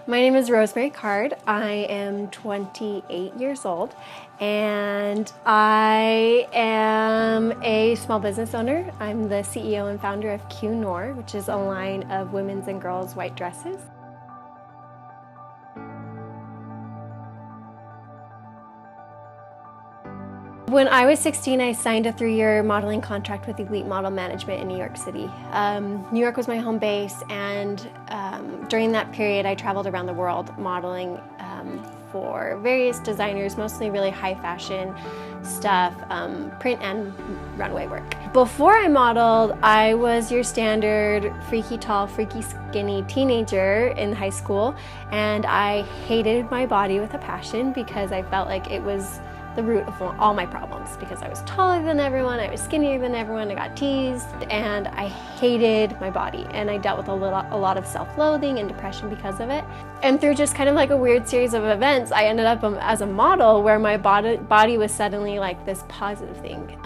My name is Rosemary Card. I am 28 years old and I am a small business owner. I'm the CEO and founder of Kimm, which is a line of women's and girls' white dresses. When I was 16, I signed a 3-year modeling contract with Elite Model Management in New York City. New York was my home base, and during that period I traveled around the world modeling for various designers, mostly really high fashion stuff, print and runway work. Before I modeled, I was your standard freaky tall, freaky skinny teenager in high school, and I hated my body with a passion because I felt like it was the root of all my problems, because I was taller than everyone, I was skinnier than everyone, I got teased, and I hated my body, and I dealt with a lot of self-loathing and depression because of it. And through just kind of like a weird series of events, I ended up as a model where my body was suddenly like this positive thing.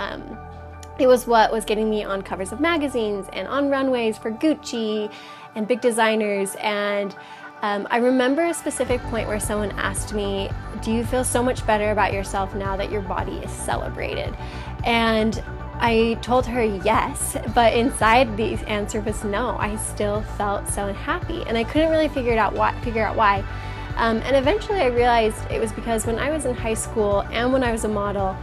It was what was getting me on covers of magazines and on runways for Gucci and big designers. And I remember a specific point where someone asked me, do you feel so much better about yourself now that your body is celebrated? And I told her yes, but inside the answer was no. I still felt so unhappy, and I couldn't really figure out why. And eventually I realized it was because when I was in high school and when I was a model,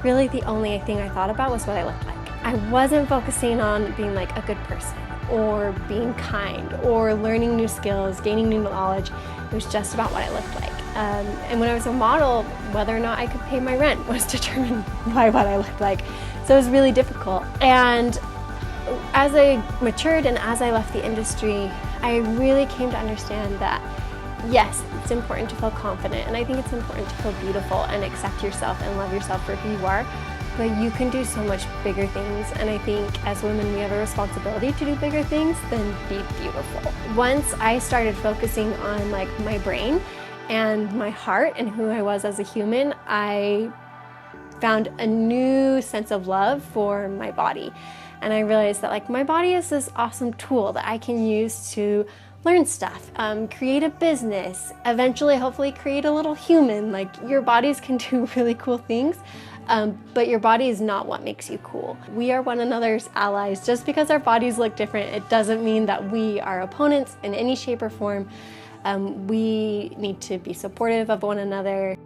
really the only thing I thought about was what I looked like. I wasn't focusing on being like a good person, or being kind, or learning new skills, gaining new knowledge. It was just about what I looked like. And when I was a model, whether or not I could pay my rent was determined by what I looked like. So it was really difficult. And as I matured and as I left the industry, I really came to understand that yes, it's important to feel confident, and I think it's important to feel beautiful and accept yourself and love yourself for who you are. But you can do so much bigger things, and I think as women we have a responsibility to do bigger things than be beautiful. Once I started focusing on like my brain and my heart and who I was as a human, I found a new sense of love for my body. And I realized that like my body is this awesome tool that I can use to learn stuff, create a business, eventually hopefully create a little human. Like your bodies can do really cool things. But your body is not what makes you cool. We are one another's allies. Just because our bodies look different, it doesn't mean that we are opponents in any shape or form. We need to be supportive of one another.